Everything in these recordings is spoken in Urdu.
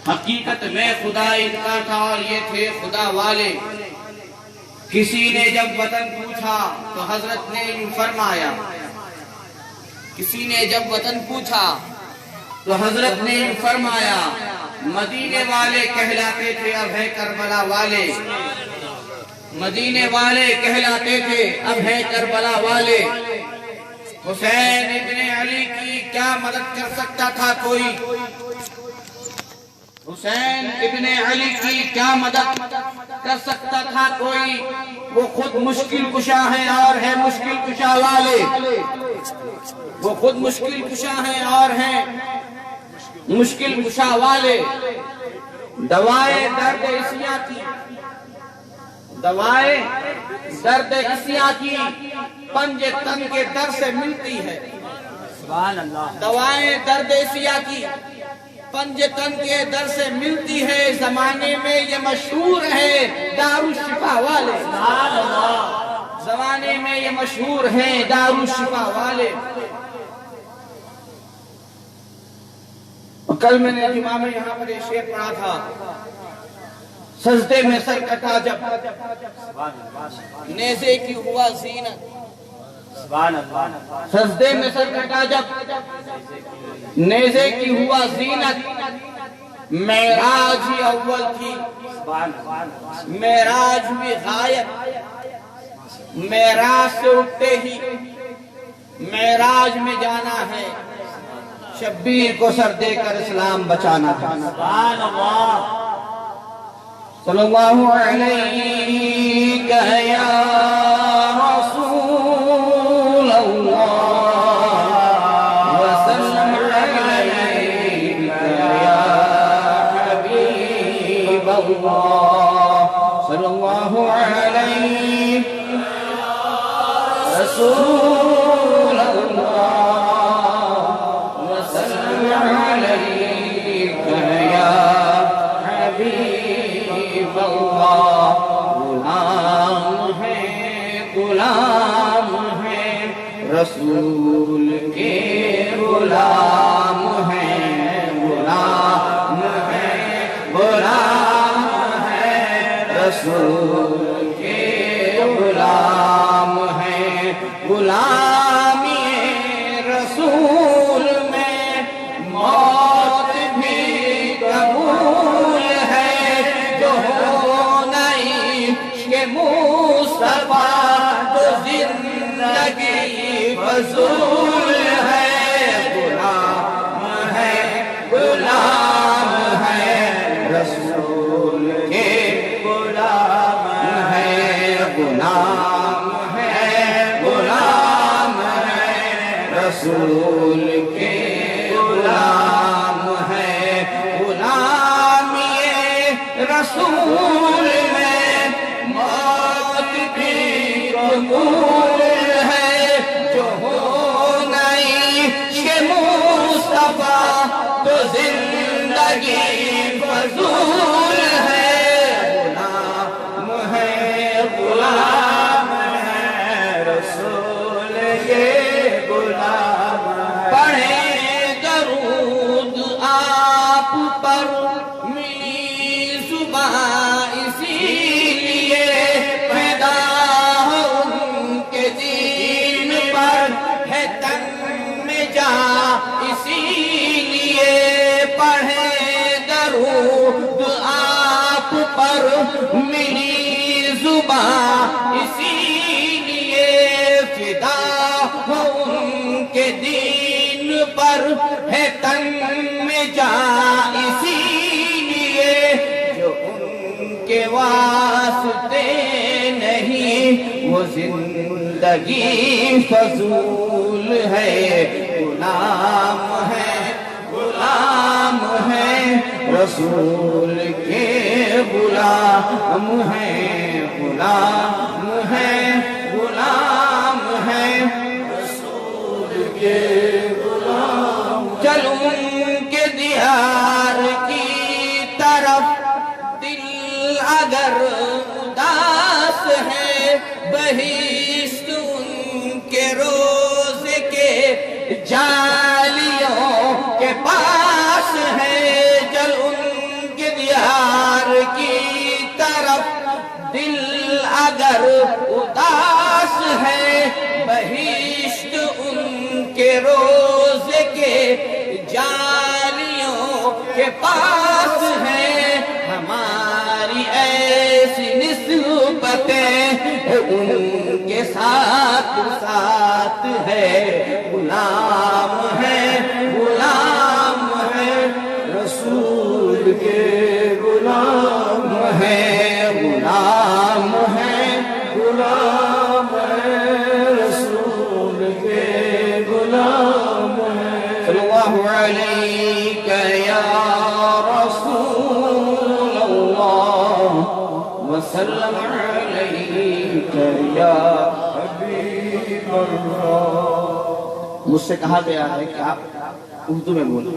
حقیقت میں خدا ان کا تھا اور یہ تھے خدا والے۔ کسی نے جب وطن پوچھا تو حضرت نے یوں فرمایا، کسی نے جب وطن پوچھا تو حضرت نے یوں فرمایا، مدینے والے کہلاتے تھے اب ہے کربلا والے، مدینے والے کہلاتے تھے اب ہے کربلا والے۔ حسین ابن علی کی کیا مدد کر سکتا تھا کوئی؟ حسین ابن علی کی کیا مدد کر سکتا تھا کوئی؟ وہ خود مشکل کشا ہیں اور ہے مشکل کشا والے، وہ خود مشکل کشا ہیں اور ہیں مشکل کشا والے۔ دوائے درد عصیاں کی، دوائے درد عصیاں کی پنج تن کے در سے ملتی ہے، سبحان اللہ۔ دوائے درد عصیاں کی پنج تن کے در سے ملتی ہے، زمانے میں یہ مشہور ہے دارالشفا والے، سبحان اللہ۔ زمانے میں یہ مشہور ہیں دارالشفا والے۔ کل میں نے جمعہ میں یہاں پر ایک شعر پڑھا تھا، سجدے میں سر کٹا جب نیزے کی ہوا زینت، سجدے میں سر کٹا جب نیزے کی ہوا زینت، معراج ہی اول تھی معراج بھی غائب، معراج سے اٹھتے ہی معراج میں جانا ہے، شبیر کو سر دے کر اسلام بچانا ہے، سبحان اللہ۔ صلی اللہ علیہ یا رسول اللہ وسلم علیہ یا حبیب اللہ، صلی اللہ علیہ رسول اللہ وسلم علیہ یا حبیب اللہ۔ غلام ہے غلام ہے رسول کے غلام ہے، غلام ہے غلام ہے رسول کے غلام ہے۔ غلامی رسول میں موت بھی قبول ہے، جو ہو نہیں کہ مصطفیٰ تو زندگی فضول ہے۔ غلام ہے رسول کے غلام ہے، غلام ہے رسول کے غلام ہے۔ غلامی رسول میں موت بھی قبول ہے، جو ہو نہیں کہ مصطفیٰ تو زندگی فضول ہے۔ غلام ہے رسول کے غلام ہے۔ پڑھیں درود آپ پر میری زبان اسی لیے پیدا ہو، ان کے دین پر ہے تن میں جا اسی لیے۔ پڑھیں درود آپ پر میری زبان اسی لیے فدا ہو، ان کے دین پر ہے تن میں جا اسی لیے۔ جو ان کے واسطے نہیں وہ زندگی فضول ہے۔ غلام ہے رسول کے غلام ہے، غلام ہے رسول کے غلام۔ چل ان کے دیار کی طرف دل اگر اداس ہے، بہشت ان کے روزے کے جالیوں کے پاس ہے۔ جل ان کے پاس ہے ہماری ایسی نسبتیں، ان کے ساتھ ساتھ ہے غلام ہے رسول کے غلام ہے رسول کے غلام ہے۔ صلی اللہ علیہ یا رسول اللہ وسلم علیہ یا حبیب اللہ۔ مجھ سے کہا گیا ہے کہ آپ اردو میں بولیں۔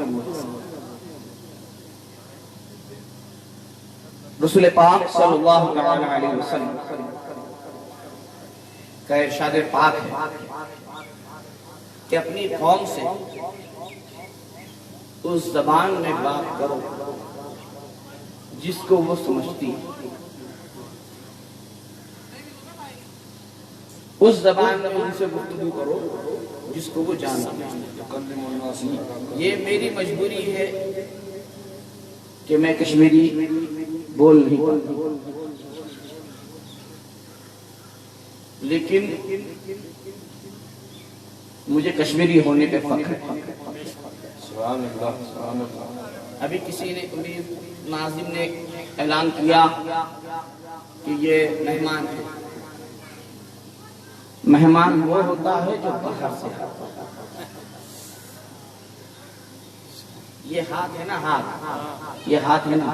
رسول پاک صلی اللہ علیہ وسلم کا ارشاد پاک ہے کہ اپنی قوم سے اس زبان میں بات کرو جس کو وہ سمجھتی، اس زبان میں ان سے گفتگو کرو جس کو وہ جانتی۔ یہ میری مجبوری ہے کہ میں کشمیری بول نہیں پاتا، لیکن مجھے کشمیری ہونے پہ فخر ہے۔ ابھی کسی نے ناظم نے اعلان کیا کہ یہ مہمان ہے۔ مہمان وہ ہوتا ہے جو باہر سے آتا ہے۔ یہ ہاتھ ہے نا، یہ ہاتھ ہے نا،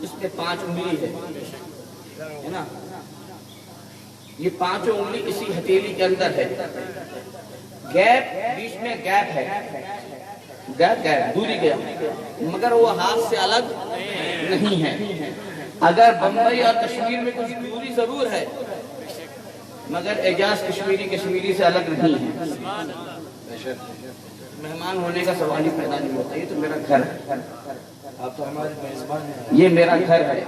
اس پہ 5 انگلی ہے نا، یہ 5 انگلی اسی ہتھیلی کے اندر ہے، گیپ بیچ میں گیپ ہے، گیپ دوری گیا، مگر وہ ہاتھ سے الگ نہیں ہے۔ اگر بمبئی اور کشمیر میں کچھ دوری ضرور ہے، مگر اعجاز کشمیری سے الگ نہیں ہے۔ مہمان ہونے کا سوال ہی پیدا نہیں ہوتا، یہ تو میرا گھر ہے، آپ تو ہمارے میزبان ہیں، یہ میرا گھر ہے،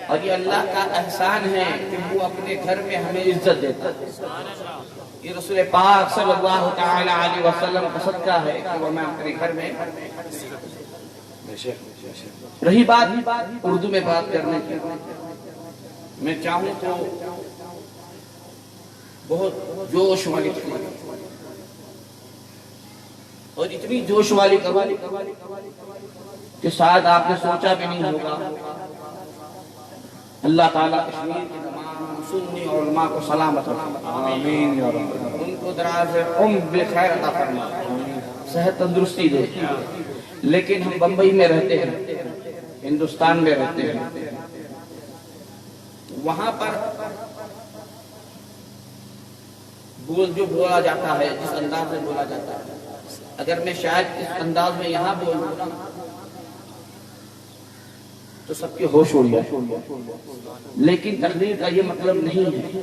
اور یہ اللہ کا احسان ہے کہ وہ اپنے گھر میں ہمیں عزت دیتا ہے۔ یہ رسول پاک صلی اللہ تعالی علیہ وسلم کا صدقہ ہے کہ وہ میں اپنے گھر میں۔ رہی بات اردو میں بات کرنے کی، میں چاہوں تو بہت جوش والی اور اتنی جوش والی قوالی کہ شاید آپ نے سوچا بھی نہیں ہوگا۔ اللہ تعالیٰ کشمیر کے تمام سنی علماء کو سلامت رکھے، آمین یا رب، ان کو دراز عمر بخیر عطا فرمائے، صحت تندرستی دے۔ لیکن ہم بمبئی میں رہتے ہیں، ہندوستان میں رہتے ہیں، وہاں پر جو بولا جاتا ہے، جس انداز میں بولا جاتا ہے، اگر میں شاید اس انداز میں یہاں بولوں نا تو سب کے ہوش اڑ جائے۔ لیکن تقریر کا یہ مطلب نہیں ہے،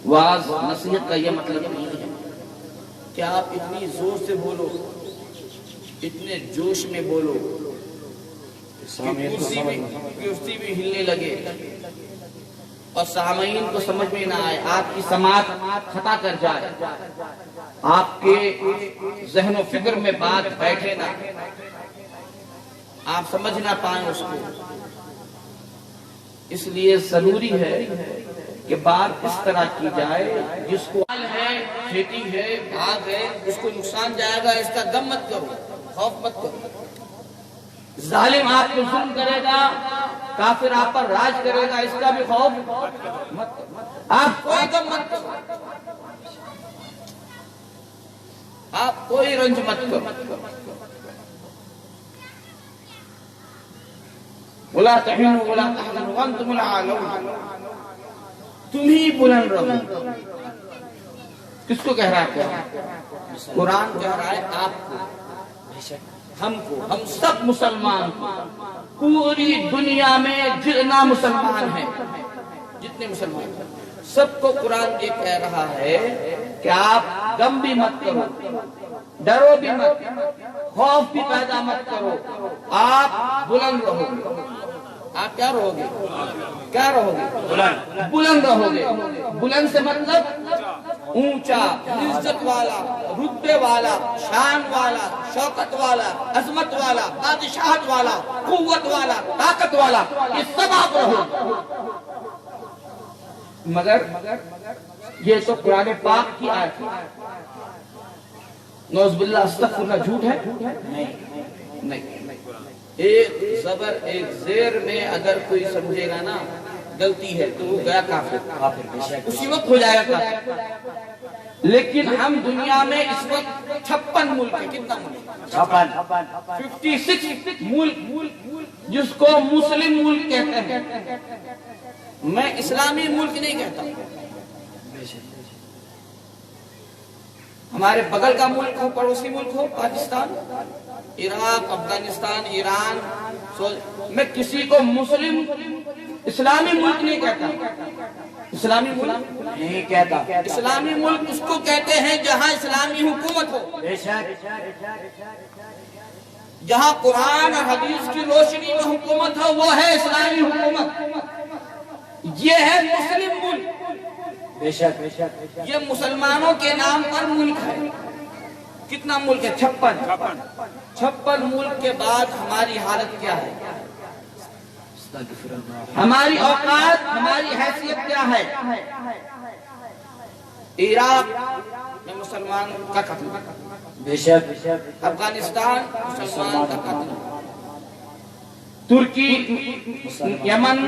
واعظ نصیحت کا یہ مطلب نہیں ہے کہ آپ اتنی زور سے بولو، اتنے جوش میں بولو کرسی بھی ہلنے لگے اور سامعین کو سمجھ میں نہ آئے، آپ کی سماعت خطا کر جائے، آپ کے ذہن و فکر میں بات بیٹھے نہ، آپ سمجھ نہ پائیں اس کو۔ اس لیے ضروری ہے کہ بات اس طرح کی جائے جس کو ہے، کھیتی ہے، باغ ہے، اس کو نقصان جائے گا، اس کا غم مت کرو، خوف مت کرو۔ ظالم آپ کو ظلم کرے گا، کافر آپ پر راج کرے گا، اس کا بھی خوف مت کرو، آپ کوئی غم مت کرو، آپ کوئی رنج مت کرو۔ وَلَا تَحِنُوا وَلَا تَحْزَنُوا وَأَنْتُمُ الْأَعْلَوْنَ، تم ہی بلند رہو۔ کس کو کہہ رہا ہے؟ قرآن کہہ رہا ہے آپ کو، ہم کو، ہم سب مسلمان کو، پوری دنیا میں جتنا مسلمان ہیں، جتنے مسلمان ہیں سب کو قرآن یہ کہہ رہا ہے کہ آپ غم بھی مت کرو، ڈرو بھی مت، خوف بھی پیدا مت کرو، آپ بلند رہو۔ آپ کیا رہو گے؟ کیا رہو گے؟ بلند رہو گے۔ بلند سے مطلب اونچا، عزت والا، رتبے والا، شان والا، شوکت والا، عظمت والا، بادشاہت والا، قوت والا، طاقت والا، یہ سب آپ رہو، مگر یہ تو قرآن پاک کی آیت ہے، نعوذ باللہ استغفر اللہ، جھوٹ ہے؟ نہیں، ایک زبر ایک زیر میں اگر کوئی سمجھے گا نا غلطی ہے تو وہ گیا کافر، اسی وقت ہو جائے گا کافر۔ لیکن ہم دنیا میں اس وقت 56 ملک ہے، کتنا ملک؟ 56 ملک جس کو مسلم ملک کہتے ہیں، میں اسلامی ملک نہیں کہتا۔ ہمارے بغل کا ملک ہو، پڑوسی ملک ہو، پاکستان، عراق، افغانستان، ایران، میں کسی کو مسلم اسلامی ملک نہیں کہتا، اسلامی ملک نہیں کہتا۔ اسلامی ملک اس کو کہتے ہیں جہاں اسلامی حکومت ہو، جہاں قرآن اور حدیث کی روشنی میں حکومت ہو، وہ ہے اسلامی حکومت، یہ ہے مسلم ملک۔ یہ مسلمانوں کے نام پر ملک ہے، کتنا ملک ہے؟ 56 ملک کے بعد ہماری حالت کیا ہے؟ ہماری اوقات، ہماری حیثیت کیا ہے؟ عراق میں مسلمان کا قتل، افغانستان مسلمان کا قتل، ترکی، یمن،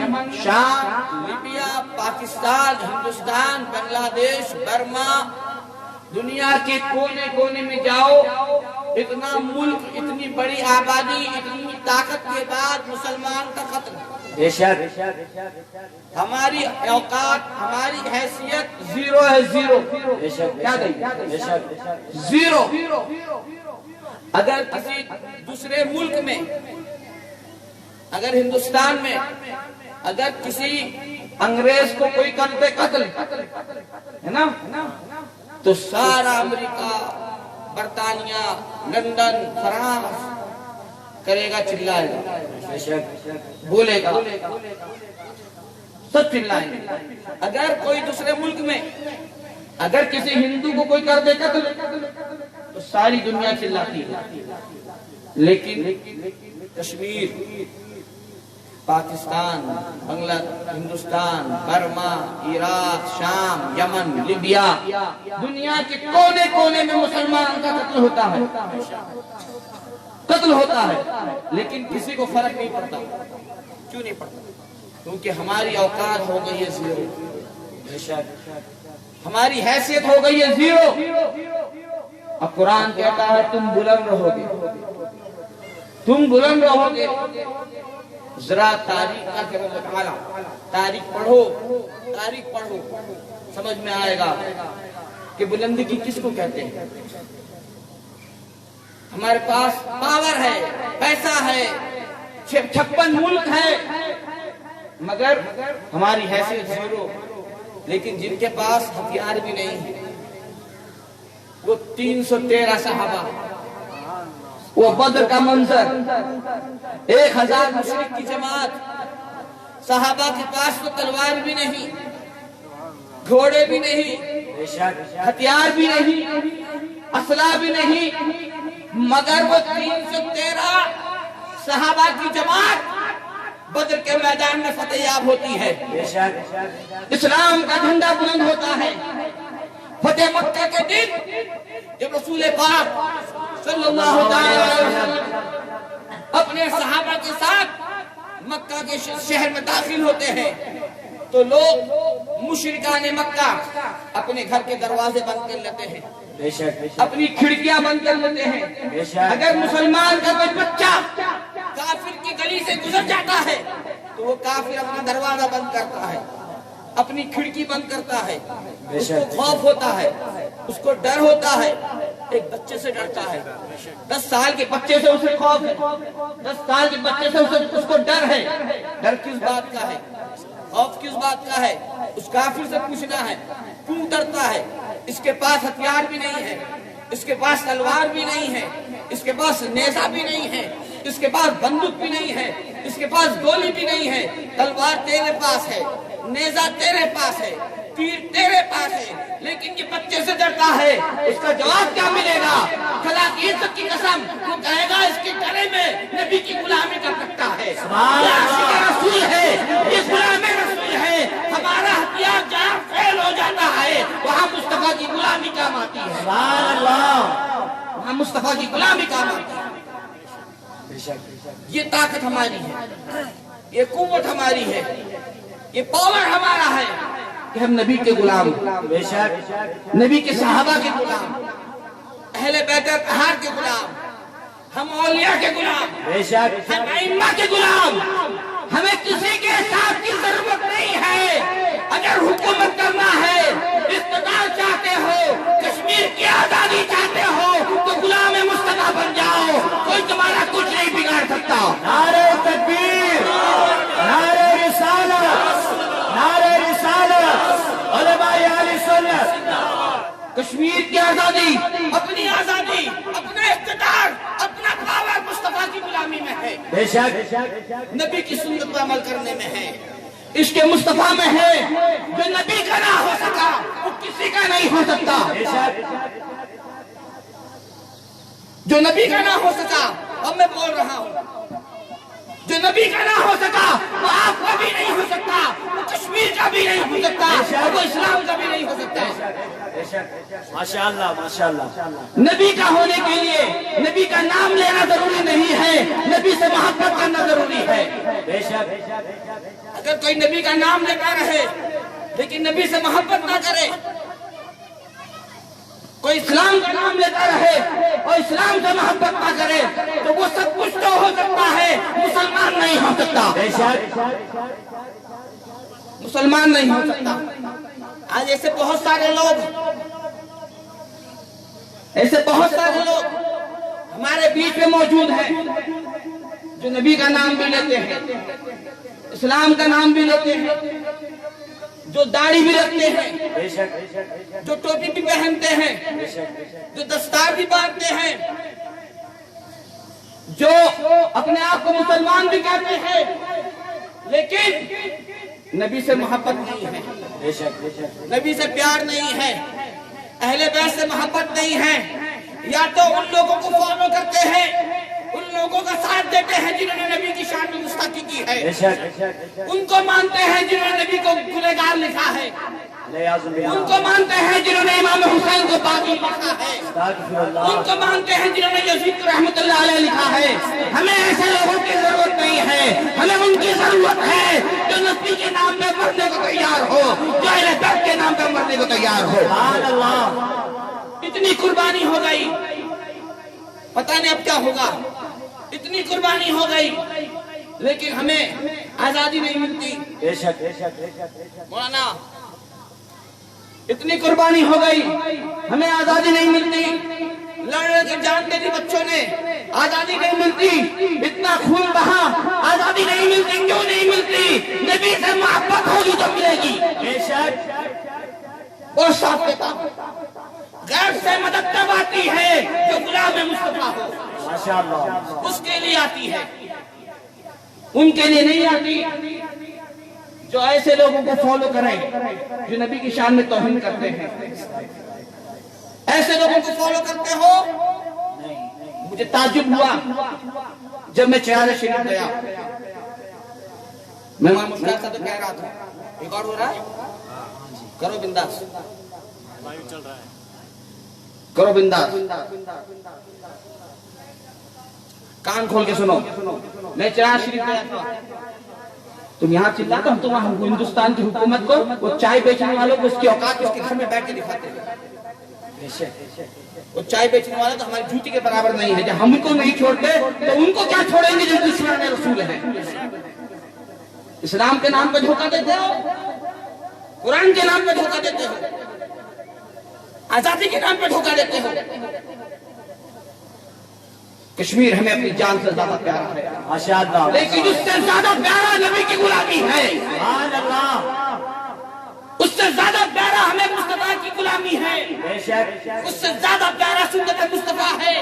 شام، لیبیا، پاکستان، ہندوستان، بنگلہ دیش، برما، دنیا کے کونے کونے میں جاؤ، اتنا ملک، اتنی بڑی آبادی، اتنی طاقت کے بعد مسلمان کا قتل۔ ہماری اوقات، ہماری حیثیت زیرو ہے، زیرو، کیا دیں؟ زیرو۔ اگر کسی دوسرے ملک میں، اگر ہندوستان میں اگر کسی انگریز کو کوئی کرتے قتل ہے نا، تو سارا امریکہ، برطانیہ، لندن، فرانس کرے گا، چلائے گا، بولے گا، سب چلائیں گے۔ اگر کوئی دوسرے ملک میں اگر کسی ہندو کو کوئی کر دے قتل تو ساری دنیا چلاتی ہے، لیکن کشمیر، پاکستان، بنگلہ، ہندوستان، برما، عراق، شام، یمن، لیبیا، دنیا کے کونے کونے میں مسلمان کا قتل ہوتا ہے، قتل ہوتا ہے، لیکن کسی کو فرق نہیں پڑتا۔ کیوں نہیں پڑتا؟ کیونکہ ہماری اوقات ہو گئی ہے زیرو، ہماری حیثیت ہو گئی ہے زیرو۔ اب قرآن کہتا ہے تم بلند رہو گے، تم بلند رہو گے۔ ذرا تاریخ کا کرو مطالعہ، تاریخ پڑھو، سمجھ میں آئے گا کہ بلندی کی کس کو کہتے ہیں۔ ہمارے پاس پاور ہے، پیسہ ہے، 56 ملک ہے، مگر ہماری حیثیت زیرو۔ لیکن جن کے پاس ہتھیار بھی نہیں ہے، وہ 313 صحابہ، وہ بدر کا منظر، 1000 مشرک کی جماعت، صحابہ کے پاس تو تلوار بھی نہیں، گھوڑے بھی نہیں، ہتھیار بھی نہیں، اسلحہ بھی نہیں، مگر وہ 313 صحابہ کی جماعت بدر کے میدان میں فتح یاب ہوتی ہے، اسلام کا جھنڈا بلند ہوتا ہے۔ فتح مکہ کے دن جب رسول پاک صلی اللہ علیہ وسلم اپنے صحابہ کے ساتھ مکہ کے شہر میں داخل ہوتے ہیں تو لوگ مشرکان مکہ اپنے گھر کے دروازے بند کر لیتے ہیں، اپنی کھڑکیاں بند کر لیتے ہیں۔ اگر مسلمان کا کوئی بچہ کافر کی گلی سے گزر جاتا ہے تو وہ کافر اپنا دروازہ بند کرتا ہے، اپنی کھڑکی بند کرتا ہے، اس کو خوف ہوتا ہے، اس کو ڈر ہوتا ہے۔ ایک بچے سے ڈرتا ہے، 10 سال کے بچے سے اسے خوف ہے، 10 سال کے بچے سے اس کو ڈر ہے۔ ڈر کس بات کا ہے؟ خوف کس بات کا ہے؟ اس کافر سے پوچھنا ہے کیوں ڈرتا ہے؟ اس کے پاس ہتھیار بھی نہیں ہے، اس کے پاس تلوار بھی نہیں ہے، اس کے پاس نیزہ بھی نہیں ہے، اس کے پاس بندوق بھی نہیں ہے، اس کے پاس گولی بھی نہیں ہے۔ تلوار تیرے پاس ہے، نیزہ تیرے پاس ہے، تیر تیرے پاس ہے لیکن یہ بچے سے ڈرتا ہے، اس کا جواب کیا ملے گا؟ خدا کی عزت کی قسم، وہ کہے گا اس کے گلے میں نبی کی غلامی کا پٹا ہے، یہ عاشق رسول ہے، یہ غلام رسول ہے۔ ہمارا ہتھیار جہاں فیل ہو جاتا ہے وہاں مصطفیٰ کی غلامی کام آتی ہے، سبحان اللہ، وہاں مصطفیٰ کی غلامی کام آتی ہے۔ یہ طاقت ہماری ہے، یہ قوت ہماری ہے، یہ پاور ہمارا ہے کہ ہم نبی کے غلام، بے شک نبی کے صحابہ کے غلام، اہل بیت اطہار کے غلام، ہم اولیاء کے غلام، بے شک ہم ائمہ کے غلام۔ ہمیں کسی کے ساتھ کی ضرورت نہیں ہے۔ اگر حکومت کرنا ہے، اقتدار چاہتے ہو، کشمیر کی آزادی چاہتے ہو تو غلام مصطفیٰ بن جاؤ، کوئی تمہارا کچھ نہیں بگاڑ سکتا۔ نعرہ تکبیر، نعرہ رسالت، نعرہ رسالت، علماء اہل سنت۔ کشمیر کی آزادی، اپنی آزادی، اپنا اقتدار، اپنا پاور مصطفیٰ کی غلامی میں ہے، بے شک نبی کی سنت پر عمل کرنے میں ہے، عشق مصطفیٰ میں ہے۔ جو نبی کا نہ ہو سکا وہ کسی کا نہیں ہو سکتا، بے شک جو نبی کا نہ ہو سکا، اب میں بول رہا ہوں، جو نبی کا نہ ہو سکا وہ آپ کا بھی نہیں ہو سکتا، وہ کشمیر کا بھی نہیں ہو سکتا، وہ اسلام کا بھی نہیں ہو سکتا۔ بے شک، ماشاءاللہ ماشاءاللہ۔ نبی کا ہونے کے لیے نبی کا نام لینا ضروری نہیں ہے، نبی سے محبت کرنا ضروری ہے۔ بے شک اگر کوئی نبی کا نام لیتا رہے لیکن نبی سے محبت نہ کرے، کوئی اسلام کا نام لیتا رہے اور اسلام سے محبت نہ کرے تو وہ سب کچھ تو ہو سکتا ہے، مسلمان نہیں ہو سکتا، بے شک مسلمان نہیں ہو سکتا۔ آج ایسے بہت سارے لوگ ہمارے بیچ میں موجود ہیں جو نبی کا نام بھی لیتے ہیں، اسلام کا نام بھی لیتے ہیں، جو داڑھی بھی رکھتے ہیں، بے شک جو ٹوپی بھی پہنتے ہیں، جو دستار بھی باندھتے ہیں، جو اپنے آپ کو مسلمان بھی کہتے ہیں لیکن نبی سے محبت نہیں ہے، بے شک نبی سے پیار نہیں ہے، اہل بیت سے محبت نہیں ہے، یا تو ان لوگوں کو فالو کرتے ہیں، ان لوگوں کا ساتھ دیتے ہیں جنہوں نے نبی کی شان میں گستاخی کی ہے، بے شک ان کو مانتے ہیں جنہوں نے نبی کو گنہگار لکھا ہے، ان کو مانتے ہیں جنہوں نے امام حسین کو باغی لکھا ہے، ان کو مانتے ہیں جنہوں نے یزید رحمت اللہ علیہ لکھا ہے۔ ہمیں ایسے لوگوں کی ضرورت نہیں ہے، ہمیں ان کی ضرورت ہے جو نبی کے نام پہ مرنے کو تیار ہو، جو اہل بیت کے نام پہ مرنے کو تیار ہو۔ سبحان اللہ، اتنی قربانی ہو گئی، پتہ نہیں اب کیا ہوگا، اتنی قربانی ہو گئی لیکن ہمیں آزادی نہیں ملتی۔ بے شک مولانا، اتنی قربانی ہو گئی ہمیں آزادی نہیں ملتی، لڑنے کی جان دے دی بچوں نے، آزادی نہیں ملتی، اتنا خون بہا، آزادی نہیں ملتی۔ کیوں نہیں ملتی؟ نبی سے محبت ہوگی تو ملے گی۔ بے شک بہت صاف کہتا ہوں، غیر سے مدد تب آتی ہے جو غلام مصطفیٰ ہو، ماشاءاللہ، اس کے لیے آتی ہے، ان کے لیے نہیں آتی جو ایسے لوگوں کو فالو کریں جو نبی کی شان میں توہین کرتے ہیں۔ ایسے لوگوں کو فالو کرتے ہو؟ مجھے تعجب ہوا جب میں چہرے شریف گیا، میں وہاں مشکل سے تو کہہ رہا تھا، ریکارڈ ہو رہا ہے؟ کرو بنداس، کرو بنداس، کان کھول کے سنو۔ میں چراغ شریف گیا تھا، تم یہاں چلاتا ہم تو وہاں ہندوستان کی حکومت کو وہ چائے بیچنے والوں کو اس کی اوقات اس کے گھر میں بیٹھ کے دکھاتے ہیں۔ وہ چائے بیچنے والا تو ہماری جوتی کے برابر نہیں ہے، جب ہم کو نہیں چھوڑتے تو ان کو کیا چھوڑیں گے جو اسلام رسول ہیں۔ اسلام کے نام پہ دھوکہ دیتے ہو، قرآن کے نام پہ دھوکہ دیتے ہو، آزادی کے نام پہ دھوکہ دیتے ہو۔ کشمیر ہمیں اپنی جان سے زیادہ پیارا ہے، ماشاءاللہ، لیکن اس سے زیادہ پیارا نبی کی غلامی ہے، سبحان اللہ، اس سے زیادہ پیارا ہمیں مصطفیٰ کی غلامی ہے، بے شک اس سے زیادہ پیارا سنت مصطفیٰ ہے،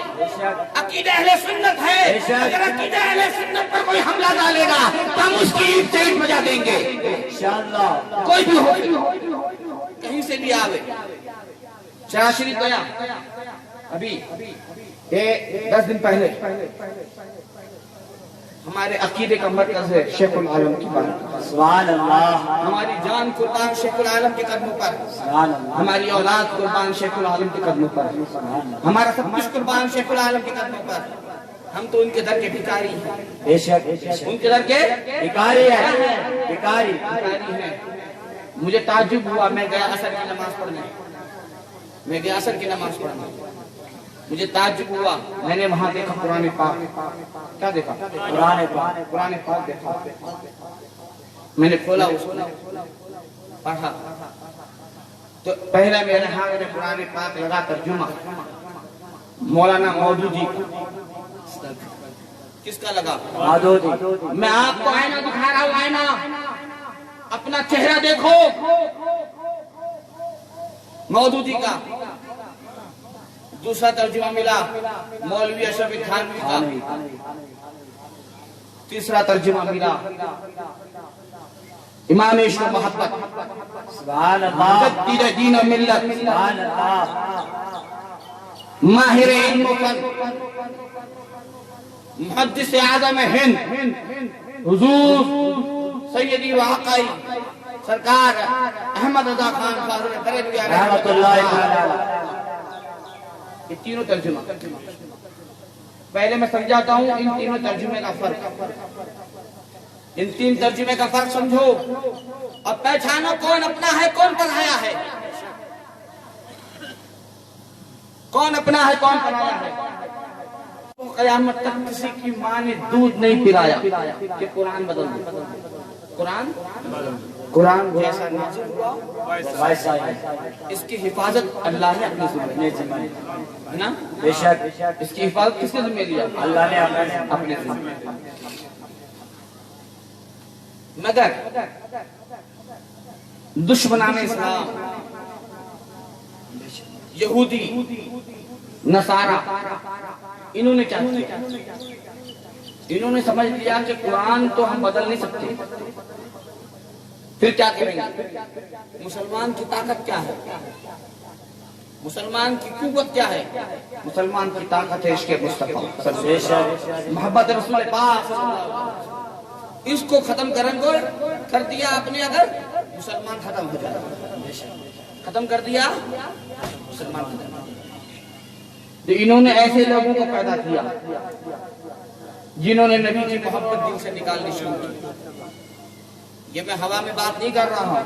عقیدہ اہل سنت ہے۔ اگر عقیدہ اہل سنت پر کوئی حملہ ڈالے گا تو ہم اس کی اینٹ سے اینٹ بجا دیں گے، انشاءاللہ، کوئی بھی ہو۔ کہیں سے بھی آوے شہباز شریف گیا ابھی 10 دن پہلے ہمارے عقیدے کا مرکز ہے شیخ العالم کی بات سبحان اللہ ہماری جان قربان شیخ العالم کے قدموں پر سبحان اللہ ہماری اولاد قربان شیخ العالم کے قدموں پر ہمارا سب کچھ قربان شیخ العالم کے قدموں پر ہم تو ان کے در کے بھکاری ہیں بے شک ان کے در کے بھکاری ہے بھکاری ہیں مجھے تعجب ہوا میں گیا عصر کی نماز پڑھنے مجھے تعجب ہوا میں نے وہاں دیکھا قرآن پاک کیا دیکھا قرآن پاک دیکھا میں نے کھولا اس کو پڑھا تو پہلا میرے ہاتھ میں قرآن پاک لگا ترجمہ مولانا مودودی کس کا لگا میں آپ کو آئینہ دکھا رہا ہوں آئینہ اپنا چہرہ دیکھو مودودی کا دوسرا ترجمہ ملا مولوی اشرف تھانوی کا تیسرا ترجمہ ملا امام عشق و محبت سبحان اللہ مجدد دین و ملت سبحان اللہ ماہر علم و فن محدث اعظم ہند حضور سیدی و آقائی سرکار احمد رضا خان فاضل بریلوی رحمت اللہ تعالی یہ تینوں ترجمہ پہلے میں سمجھاتا ہوں ان تینوں ترجمے کا فرق ان تین ترجمے کا فرق سمجھو اور پہچانو کون اپنا ہے کون پرایا ہے کون اپنا ہے کون پرایا ہے قیامت تک کسی کی ماں نے دودھ نہیں پلایا کہ قرآن بدل دو قرآن جیسا نازل ہوا اس کی حفاظت اللہ نے اپنے ذمہ ہے نا بے شک اس کی حفاظت کس نے ذمہ لیا اللہ نے اپنے ذمہ مگر دشمنان اسلام یہودی نصارہ انہوں نے کیا کیا انہوں نے سمجھ لیا کہ قرآن تو ہم بدل نہیں سکتے پھر کیا کریں گے مسلمان کی طاقت کیا ہے مسلمان کی قوت کیا ہے مسلمان کی طاقت ہے عشق مصطفیٰ محبت رسول پاک اس کو ختم کر دیا آپ نے اگر مسلمان ختم ہو جائے ختم کر دیا مسلمان ختم تو انہوں نے ایسے لوگوں کو پیدا کیا جنہوں نے نبی کی محبت دل سے نکالنی شروع کی یہ میں ہوا میں بات نہیں کر رہا ہوں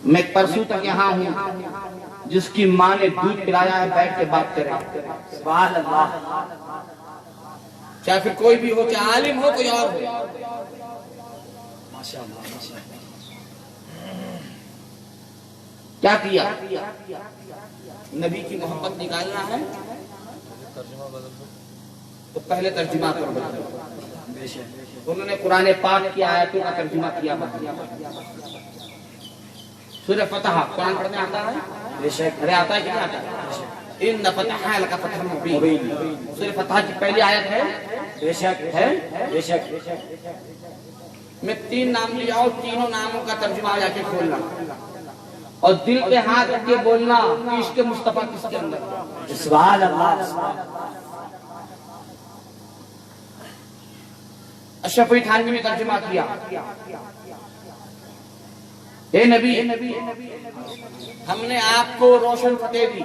میں پرسوں تک یہاں ہوں جس کی ماں نے دودھ پلایا ہے بیٹھ کے بات کرے سبحان اللہ چاہے پھر کوئی بھی ہو چاہے عالم ہو کوئی اور ہو کیا کیا نبی کی محبت نکالنا ہے تو پہلے ترجمہ کر بدلو انہوں نے قرآن پاک کی آیتوں کا ترجمہ کیا سورہ فتح قرآن پڑھنے آتا ہے ارے آتا ہے کیا آتا ہے ان فتح لک فتح مبین سورہ فتح کی پہلی آیت ہے بے شک ہے میں 3 نام لیا اور تینوں ناموں کا ترجمہ جا کے کھولنا اور دل پہ ہاتھ رکھ کے بولنا عشق مصطفیٰ کس کے اندر سبحان اللہ اشرف تھانوی نے ترجمہ کیا اے نبی ہم نے آپ کو روشن فتح دی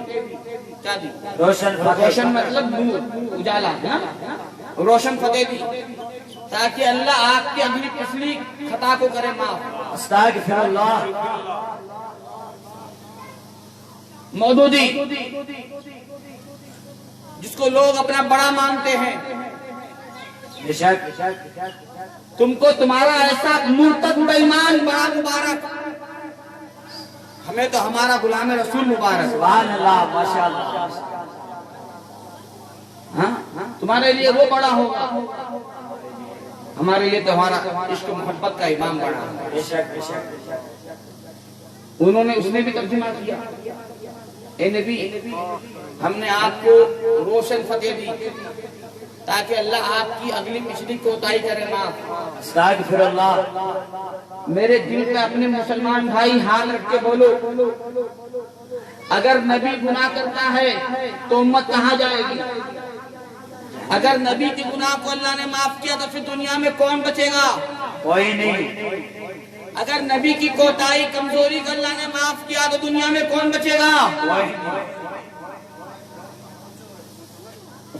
کیا دی روشن مطلب نور اجالا روشن فتح دی تاکہ اللہ آپ کی اگلی پچھلی خطا کو کرے معاف استغفر اللہ مودودی جس کو لوگ اپنا بڑا مانتے ہیں بے شک تم کو تمہارا ایسا مرتد بے ایمان بڑا مبارک ہمیں تو ہمارا غلام رسول مبارک سبحان اللہ ماشاءاللہ ہاں تمہارے لیے وہ بڑا ہوگا ہمارے لیے تو ہمارا عشق و محبت کا امام بڑا بے شک انہوں نے اس نے بھی ترجمہ کیا اے نبی ہم نے آپ کو روشن فتح دی تاکہ اللہ آپ کی اگلی پچھلی کوتاہی کرے معاف۔ استغفر اللہ۔ میرے دل پہ اپنے مسلمان بھائی ہاتھ رکھ کے بولو، اگر نبی گناہ کرتا ہے تو امت کہاں جائے گی؟ اگر نبی کے گناہ کو اللہ نے معاف کیا تو پھر دنیا میں کون بچے گا؟ کوئی نہیں۔ اگر نبی کی کوتاہی کمزوری کو اللہ نے معاف کیا تو دنیا میں کون بچے گا؟ کوئی نہیں۔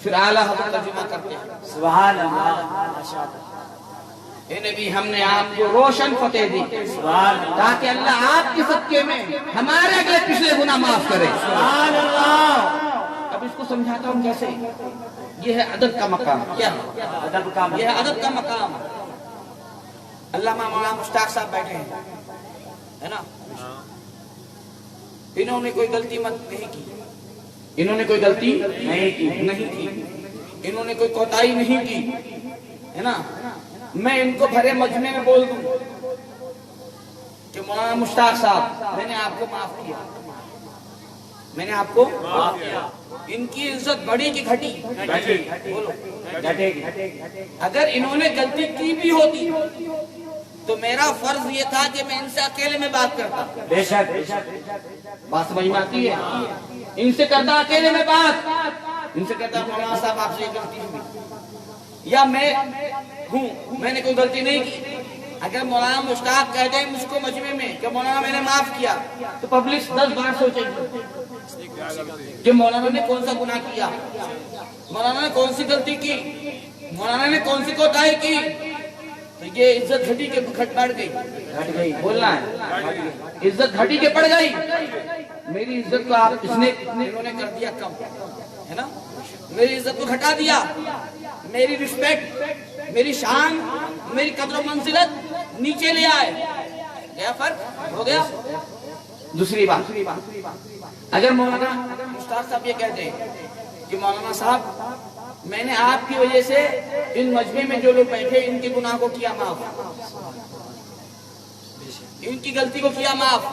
پھر اعلیٰ حضرت ترجمہ کرتے ہیں، سبحان اللہ۔ اے نبی ہم نے آپ کو روشن فتح دی سبحان اللہ۔ تاکہ اللہ آپ کے صدقے میں ہمارے اگلے پچھلے گناہ معاف کرے۔ سبحان اللہ۔ اب اس کو سمجھاتا ہوں کیسے؟ یہ ہے ادب کا مقام۔ کیا ادب کا یہ ہے ادب کا مقام۔ علامہ مولانا مشتاق صاحب بیٹھے ہیں، ہے نا؟ انہوں نے کوئی غلطی نہیں کی، انہوں نے کوئی غلطی نہیں کی، انہوں نے کوئی کوتاہی نہیں کی، ہے نا؟ میں ان کو بھرے مجمع میں بول دوں کہ مولانا مشتاق صاحب میں نے آپ کو معاف کیا، میں نے آپ کو معاف کیا، ان کی عزت بڑی کی گھٹی؟ بولو اگر انہوں نے غلطی کی بھی ہوتی تو میرا فرض یہ تھا کہ میں ان سے اکیلے میں بات کرتا۔ بے شک۔ بات سمجھ میں آتی ہے؟ ان سے کرتا اکیلے میں بات، ان سے کہتا مولانا صاحب آپ سے یہ غلطی ہوئی، یا میں ہوں میں نے کوئی غلطی نہیں کی۔ اگر مولانا مشتاق کہہ دیں مجھ کو مجمع میں کہ مولانا میں نے معاف کیا تو پبلک 10 بار سوچے گی کہ مولانا نے کون سا گناہ کیا، مولانا نے کون سی غلطی کی، مولانا نے کون سی کوتاہی کی، تو یہ عزت گھٹی کے بڑھ گئی۔ بولنا ہے عزت گھٹی کے پڑ گئی۔ میری عزت کو آپ انہوں نے کر دیا کم، ہے نا؟ میری عزت کو گھٹا دیا، میری رسپیکٹ، میری شان، میری قدر و منزلت نیچے لے آئے، کیا فرق ہو گیا؟ دوسری بات، اگر مولانا مشتاق صاحب یہ کہتے ہیں کہ مولانا صاحب میں نے آپ کی وجہ سے ان مجمع میں جو لوگ بیٹھے ان کے گناہ کو کیا معاف، ان کی غلطی کو کیا معاف،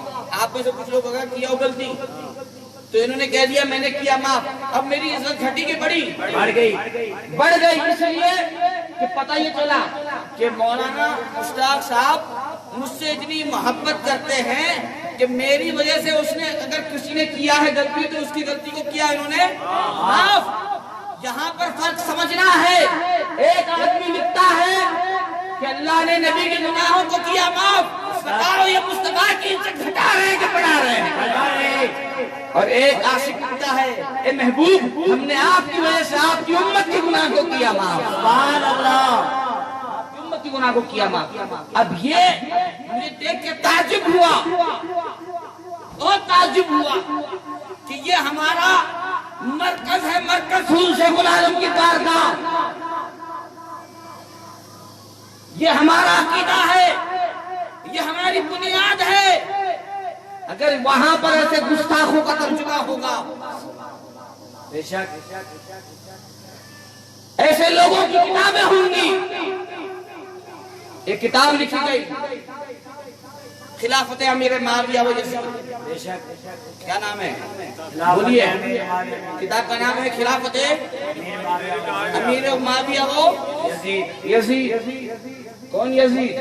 آپ میں سے کچھ لوگ اگر کیا ہو غلطی تو انہوں نے کہہ دیا میں نے کیا معاف، اب میری عزت گھٹی کی بڑھ گئی اس لیے کہ پتہ یہ چلا کہ مولانا مشتاق صاحب مجھ سے اتنی محبت کرتے ہیں کہ میری وجہ سے اس نے اگر کسی نے کیا ہے غلطی تو اس کی غلطی کو کیا انہوں نے معاف۔ یہاں پر فرق سمجھنا ہے، ایک آدمی لکھتا ہے کہ اللہ نے نبی کے گناہوں کو کیا معاف، بتاؤ یہ مصطفیٰ کی عزت گھٹا رہے ہیں کہ بڑھا رہے ہیں؟ اور ایک عاشق لکھتا ہے اے محبوب ہم نے آپ کی وجہ سے آپ کی امت کے گناہ کو کیا معاف، سبحان اللہ، امت کی گناہ کو کیا معاف۔ اب یہ مجھے دیکھ کے تعجب ہوا، بہت تعجب ہوا کہ یہ ہمارا مرکز ہے، مرکز حضور شیخ العالم کی بارگاہ، یہ ہمارا عقیدہ ہے، یہ ہماری بنیاد ہے۔ اگر وہاں پر ایسے گستاخوں کا ترجمہ ہوگا، بے شک، ایسے لوگوں کی کتابیں ہوں گی۔ ایک کتاب لکھی گئی خلافت امیر معاویہ و یزید، بے شک، کیا نام ہے بولیے؟ کتاب کا نام ہے خلافت امیر معاویہ و یزید۔ کون یزید؟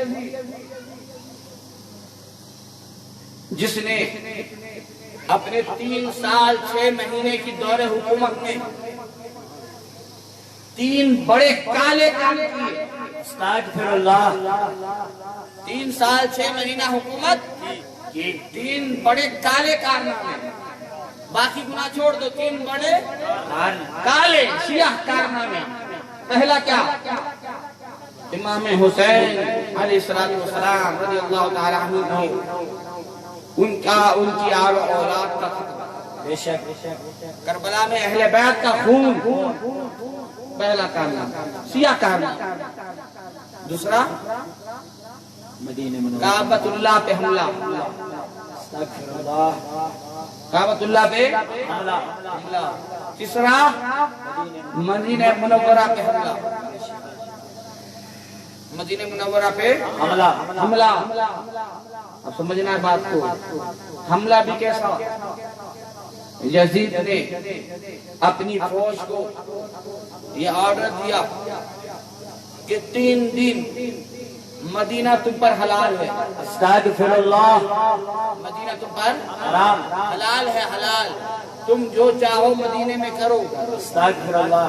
جس نے اپنے 3 سال 6 مہینے کی دور حکومت میں 3 بڑے کالے کام کیے۔ استغفر اللہ۔ 3 سال 6 مہینہ حکومت کی، 3 بڑے کالے کارنامے، باقی گناہ چھوڑ دو، 3 بڑے کالے سیاہ کارنامے۔ پہلا کیا؟ امام حسین علیہ السلام رضی اللہ تعالی عنہ ان کی آل و اولاد کا خطبہ، بے شک، کربلا میں اہل بیت کا خون، پہلا کارنامہ سیاہ کارنامہ۔ دوسرا مدینہ منورہ، کعبۃ اللہ پہ حملہ، استغفر اللہ، کعبۃ اللہ پہ حملہ۔ تیسرا مدینہ منورہ پہ حملہ، مدینہ منورہ پہ حملہ۔ اب سمجھنا ہے بات کو، حملہ بھی کیسا؟ یزید نے اپنی فوج کو یہ آرڈر دیا کہ 3 دن مدینہ تم پر حلال ہے. استغفر اللہ. مدینہ تم پر حرام. حلال ہے، حلال. تم جو چاہو مدینے میں کرو. استغفر اللہ.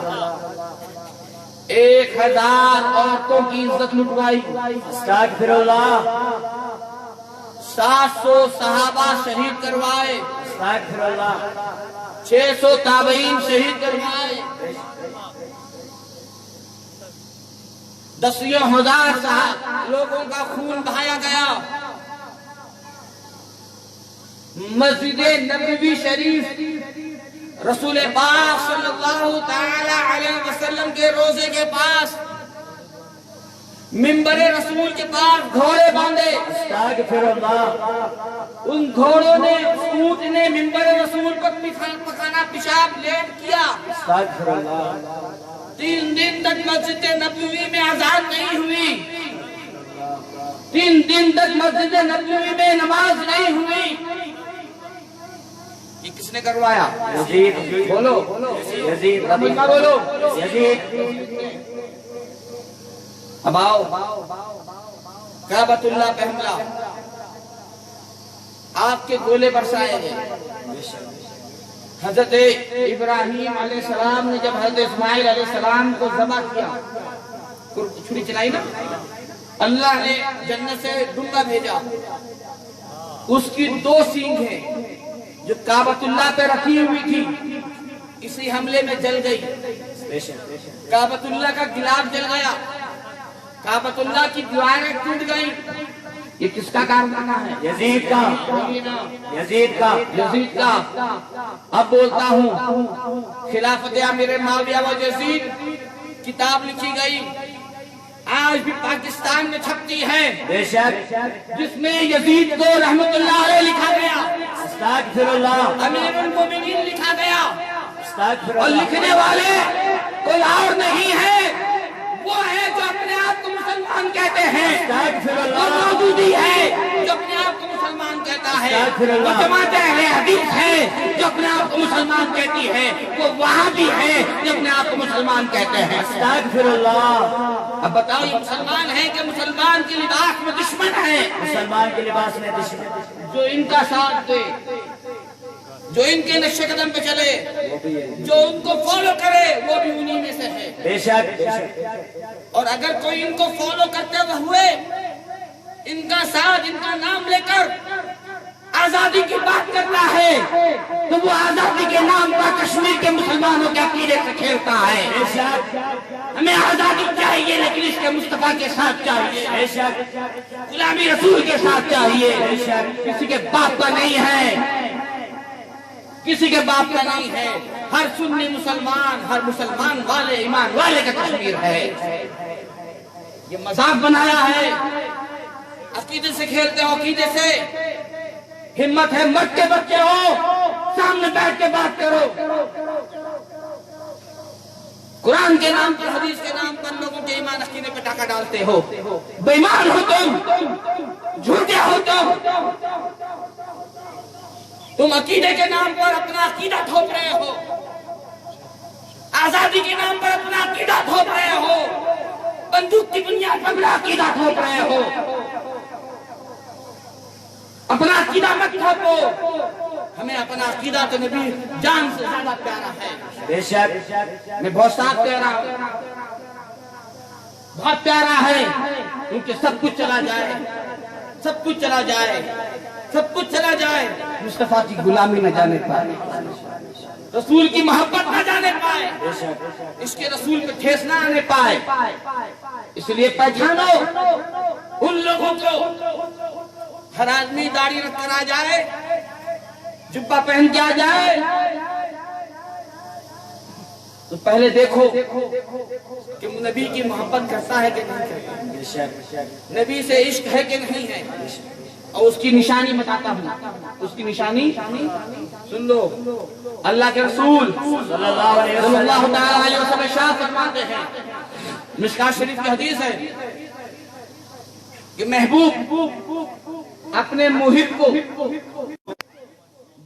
1000 عورتوں کی عزت لٹوائی. استغفر اللہ. 700 صحابہ شہید کروائے. استغفر اللہ. 600 تابعین شہید کروائے. 10,000 لوگوں کا خون بہایا گیا. مسجد نبوی شریف رسول پاک صلی اللہ تعالی علیہ وسلم کے روضے کے پاس، منبر رسول کے پاس گھوڑے باندھے. استغفر اللہ. ان گھوڑوں نے، اونٹ نے منبر رسول پر پخانا پیشاب لیٹ کیا. استغفر اللہ. 3 دن تک مسجد نبوی میں اذان نہیں ہوئی. 3 دن تک مسجد نبوی میں نماز نہیں ہوئی. یہ کس نے کروایا؟ یزید. بولو یزید. ربنا بولو. یزید. اب آؤ کعبۃ اللہ پہ حملہ. آپ کے گولے برسائے گئے. حضرت ابراہیم علیہ السلام نے جب حضرت اسماعیل علیہ السلام کو ذبح کیا، چھری چلائی نا، اللہ نے جنت سے ڈنگا بھیجا. اس کی 2 سینگیں جو کعبۃ اللہ پہ رکھی ہوئی تھی اسی حملے میں جل گئی. کعبۃ اللہ کا گلاف جل گیا. کعبۃ اللہ کی دیواریں ٹوٹ گئیں. یہ کس کا کارنامہ ہے؟ یزید کا. یزید کا. یزید کا. اب بولتا ہوں، خلافت امیر معاویہ و یزید کتاب لکھی گئی، آج بھی پاکستان میں چھپتی ہے، بے شک. جس میں یزید کو رحمت اللہ علیہ لکھا گیا، استغفر اللہ. امیر المومنین لکھا گیا. استغفر اور اللہ. لکھنے والے کوئی اور نہیں ہے، وہ ہے جو اپنے آپ کو مسلمان کہتے ہیں. استغفر وہ اللہ. موجودی ہے جو اپنے آپ کو مسلمان کہتا ہے. استغفر وہ اللہ. جماعت اہل حدیث ہے جو اپنے آپ کو مسلمان کہتی ہے. وہ وہابی ہے جو اپنے آپ کو مسلمان کہتے ہیں. استغفر اللہ. اب بتاؤ یہ مسلمان ہے کہ مسلمان کے لباس میں دشمن ہے؟ مسلمان کے لباس میں دشمن. جو ان کا ساتھ دے، جو ان کے نقش قدم پہ چلے، جو ان کو فالو کرے، وہ بھی انہی میں سے ہے. بے شک. اور اگر کوئی ان کو فالو کرتے ہوئے ان کا ساتھ، ان کا نام لے کر آزادی کی بات کرتا ہے تو وہ آزادی کے نام پر کشمیر کے مسلمانوں کے عقیدے سے کھیلتا ہے. بے شک. ہمیں آزادی چاہیے لیکن اس کے مصطفیٰ کے ساتھ چاہیے، بے شک. غلامی رسول کے ساتھ چاہیے. بے شک. کسی کے باپ کا نہیں ہے، کسی کے باپ کا نہیں ہے. ہر سنی مسلمان، ہر مسلمان والے ایمان والے کا کشمیر ہے. یہ مذاق بنایا ہے. عقیدے سے کھیلتے ہو، عقیدے سے. ہمت ہے، مرد کے بچے ہو، سامنے بیٹھ کے بات کرو. قرآن کے نام پر، حدیث کے نام پر لوگوں کے ایمان عقیدے پہ ٹاکا ڈالتے ہو. بے ایمان ہو تم، جھوٹے ہو تم عقیدے کے نام پر اپنا عقیدہ تھوپ رہے ہو. آزادی کے نام پر اپنا عقیدہ تھوپ رہے ہو. بندوق کی بنیاد پر اپنا عقیدہ تھوپ رہے ہو. اپنا عقیدہ مت تھوپو. ہمیں اپنا عقیدہ تو نبی جان سے زیادہ پیارا ہے. بے شک. میں بہت صاف کہہ رہا ہوں، بہت پیارا ہے. کیونکہ سب کچھ چلا جائے، سب کچھ چلا جائے، سب کچھ چلا جائے، مصطفیٰ کی غلامی نہ جانے پائے، رسول کی محبت نہ جانے پائے، اس کے رسول پہ ٹھیس نہ آنے پائے. اس لیے پہچانو ان لوگوں کو. ہر آدمی داڑھی رکھ کر آ جائے، جبہ پہن کے آ جائے تو پہلے دیکھو کہ نبی کی محبت کرتا ہے کہ نہیں کرتا، نبی سے عشق ہے کہ نہیں ہے. اور اس کی نشانی بتاتا ہوں. اس کی نشانی سن لو. اللہ کے رسول صلی اللہ تعالی علیہ وسلم ارشاد فرماتے ہیں، مشکات شریف کی حدیث ہے کہ محبوب اپنے محب کو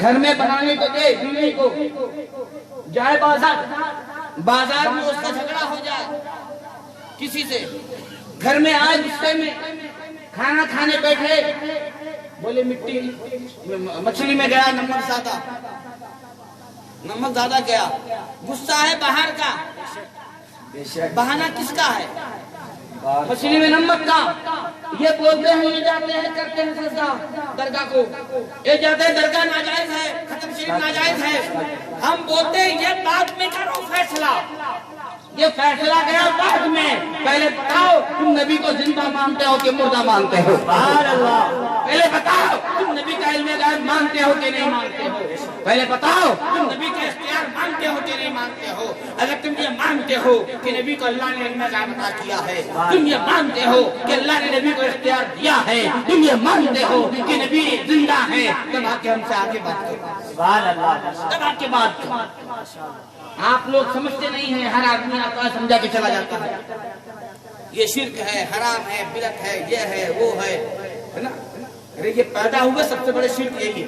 گھر میں بنانے کو دے بیوی کو، جائے بازار، بازار میں اس کا جھگڑا ہو جائے کسی سے، گھر میں آج غصے میں کھانا کھانے بیٹھے، بولے مٹی مچھلی میں گیا نمک زیادہ گیا، غصہ ہے باہر کا، بہانہ کس کا ہے؟ مچھلی میں نمک کا۔ یہ بولتے ہیں یہ جاتے ہیں کرتے ہیں سجدہ درگاہ کو، یہ جاتے ہیں درگاہ ناجائز ہے، ختم شریف ناجائز ہے، ہم بولتے ہیں یہ بعد میں کرو فیصلہ، یہ فیصلہ گیا بعد میں، پہلے بتاؤ تم نبی کو زندہ مانتے ہو کہ مردہ مانتے ہو؟ پہلے بتاؤ تم نبی کا علم غیب مانتے ہو کہ نہیں مانتے ہو؟ پہلے بتاؤ تم نبی کا اختیار مانتے ہو کہ نہیں مانتے ہو؟ اگر تم یہ مانتے ہو کہ نبی کو اللہ نے علم غیب عطا کیا ہے، تم یہ مانتے ہو کہ اللہ نے نبی کو اختیار دیا ہے، تم یہ مانتے ہو کہ نبی زندہ ہے، تب آ کے ہم سے آگے بات کرو، تب آ کے بات کرو۔ آپ لوگ سمجھتے نہیں ہیں، ہر آدمی آپ کا سمجھا کے چلا جاتا ہے، یہ شرک ہے، حرام ہے، بدعت ہے، یہ ہے وہ ہے نا۔ ارے یہ پیدا ہوئے سب سے بڑے شرک یہی ہے۔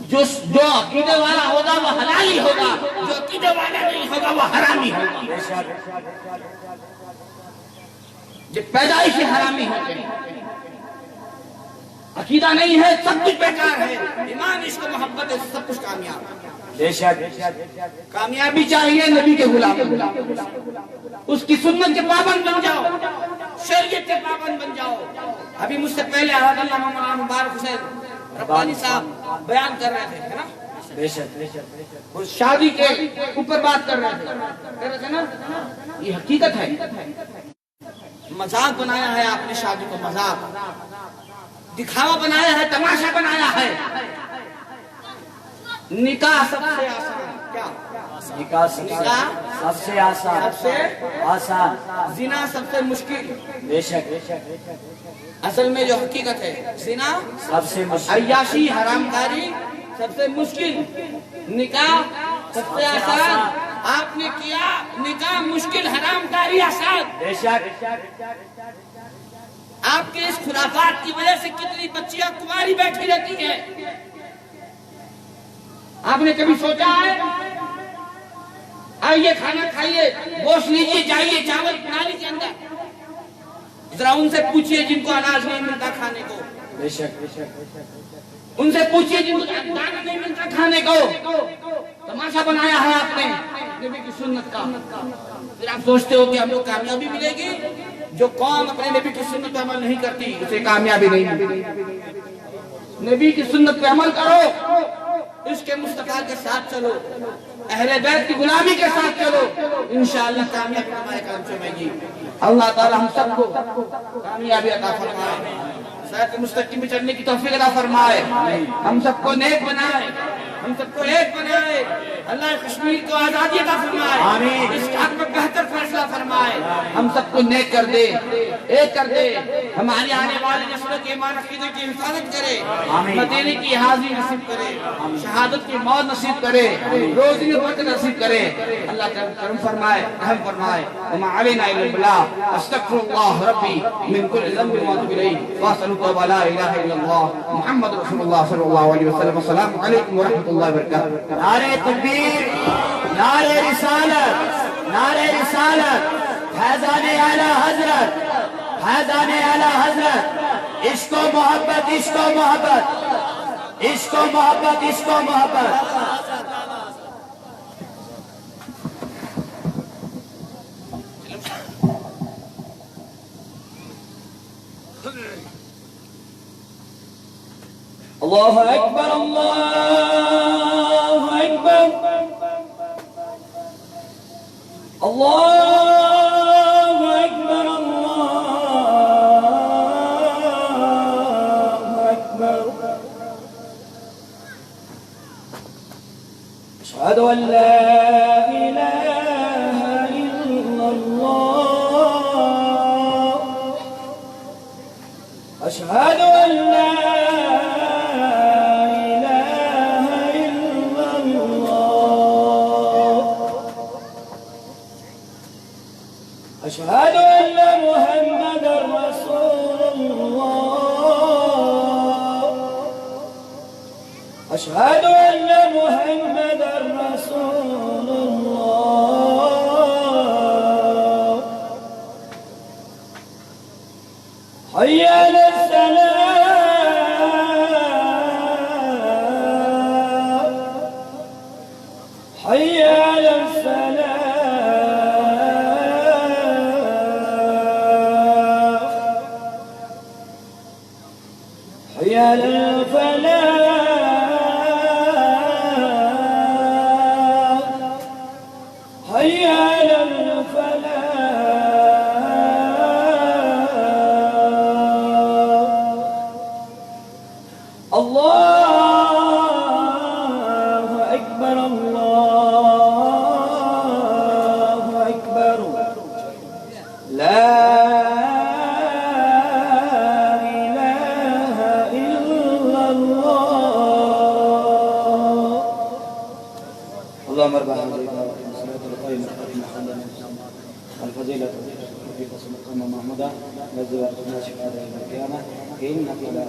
جو عقیدے والا ہوگا وہ حلالی ہوگا، جو عقیدے والا نہیں ہوگا وہ حرامی ہوگا۔ جو پیدائشی حرامی ہوتے ہیں، عقیدہ نہیں ہے سب کچھ بیکار ہے، ایمان عشق و محبت ہے سب کچھ کامیاب ہے۔ کامیابی چاہیے نبی کے غلام، اس کی سنت کے پابند بن جاؤ، شریعت کے پابند بن جاؤ۔ ابھی مجھ سے پہلے علامہ مولانا مبارک حسین ربانی صاحب بیان کر رہے تھے نا، وہ شادی کے اوپر بات کر رہے تھے نا، یہ حقیقت ہے۔ مذاق بنایا ہے آپ نے شادی کو، مذاق دکھاوا بنایا ہے، تماشا بنایا ہے۔ نکاح سب سے آسان، کیا نکاح سب سے آسان، سب سے آسان، زنا سب سے مشکل۔ بے شک اصل میں جو حقیقت ہے زنا سب سے مشکل، عیاشی حرام کاری سب سے مشکل، نکاح سب سے آسان۔ آپ نے کیا نکاح مشکل، حرام کاری آسان۔ بے شک آپ کے اس خرافات کی وجہ سے کتنی بچیاں کماری بیٹھی رہتی ہیں، آپ نے کبھی سوچا ہے؟ آئیے کھانا کھائیے، گوشت لیجیے، جائیے چاول پرانی کے اندر، ذرا ان سے پوچھئے جن کو اناج نہیں ملتا کھانے کو، بے شک ان سے پوچھئے جن کو دانا نہیں ملتا کھانے کو۔ تماشا بنایا ہے آپ نے نبی کی سنت کا، پھر آپ سوچتے ہو کہ ہم کو کامیابی ملے گی؟ جو قوم اپنے نبی کی سنت پہ عمل نہیں کرتی اسے کامیابی نہیں ملتی۔ نبی کی سنت پہ عمل کرو، اس کے مصطفیٰ کے ساتھ چلو، اہل بیت کی غلامی کے ساتھ چلو، انشاءاللہ کامیابی تمہارے قدم چومے گی۔ اللہ تعالی ہم سب کو کامیابی عطا فرمائے، صراط مستقیم پہ چلنے کی توفیق عطا فرمائے، ہم سب کو نیک بنائے، ہم سب کو ایک بنائے، اللہ کشمیر کو آزادی عطا فرمائے، اس کے حق میں بہتر فیصلہ فرمائے، ہم سب کو نیک کر دے، ایک کر دے، ہماری آنے والی نسلوں کے ایمان عقیدے کی حفاظت کرے، مدینے کی حاضری نصیب کرے، شہادت کی موت نصیب کرے، روزی برکت نصیب کرے، اللہ کرم فرمائے، رحم فرمائے۔ وما علینا الا البلاغ، استغفر اللہ ربی من کل ذنب واتوب الیہ، واسألک لا الہ الا اللہ محمد رسول اللہ صلی اللہ علیہ وسلم۔ السلام علیکم ورحمۃ اللہ وبرکاتہ۔ نعرہ تکبیر، نعرہ رسالت، نعرہ رسالت، فیضان اعلی حضرت، فیضان اعلی حضرت، عشق و محبت، عشق و محبت، عشق و محبت، عشق و محبت۔ اللہ اکبر، اللہ اکبر، اللہ اکبر، اللہ اکبر۔ اشہد ان لا الہ الا اللہ، اشہد ان لا أشهد أن محمد رسول الله، حي على السلام حي على السلام حي على الفلاح حي على الفلاح الله أكبر الله أكبر لا إله إلا الله. اللهم ارفع هذه الصلاة القائمة الفضيلة في قسم القمة محمدا نزل أخذنا شهادة يوم القيامة إنك لا